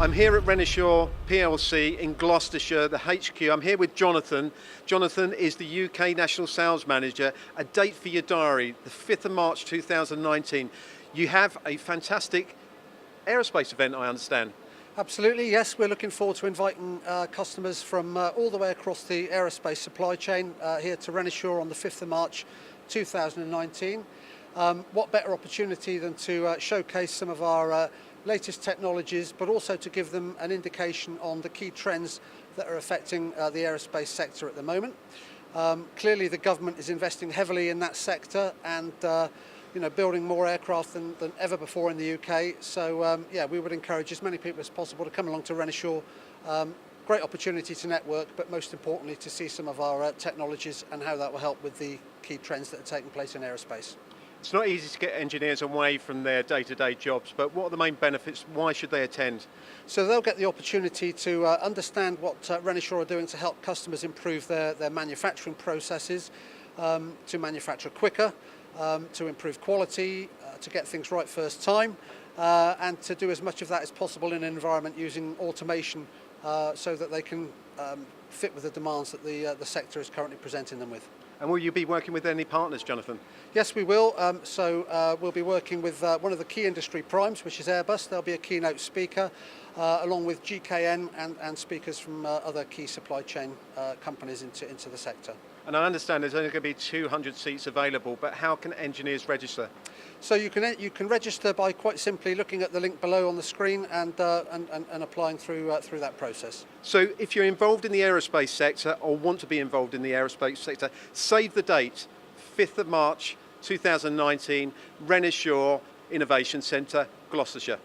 I'm here at Renishaw PLC in Gloucestershire, the HQ. I'm here with Jonathan. Jonathan is the UK National Sales Manager. A date for your diary, the 5th of March 2019. You have a fantastic aerospace event, I understand. Absolutely, yes. We're looking forward to inviting customers from all the way across the aerospace supply chain here to Renishaw on the 5th of March 2019. What better opportunity than to showcase some of our latest technologies, but also to give them an indication on the key trends that are affecting the aerospace sector at the moment. Clearly the government is investing heavily in that sector and building more aircraft than ever before in the UK. So we would encourage as many people as possible to come along to Renishaw. Great opportunity to network, but most importantly to see some of our technologies and how that will help with the key trends that are taking place in aerospace. It's not easy to get engineers away from their day-to-day jobs, but what are the main benefits? Why should they attend? So they'll get the opportunity to understand what Renishaw are doing to help customers improve their manufacturing processes, to manufacture quicker, to improve quality, to get things right first time, and to do as much of that as possible in an environment using automation so that they can fit with the demands that the sector is currently presenting them with. And will you be working with any partners, Jonathan? Yes, we will. We'll be working with one of the key industry primes, which is Airbus. There'll be a keynote speaker, along with GKN and speakers from other key supply chain companies into the sector. And I understand there's only going to be 200 seats available, but how can engineers register? So you can register by quite simply looking at the link below on the screen and applying through that process. So if you're involved in the aerospace sector or want to be involved in the aerospace sector, save the date, 5th of March 2019, Renishaw Innovation Centre, Gloucestershire.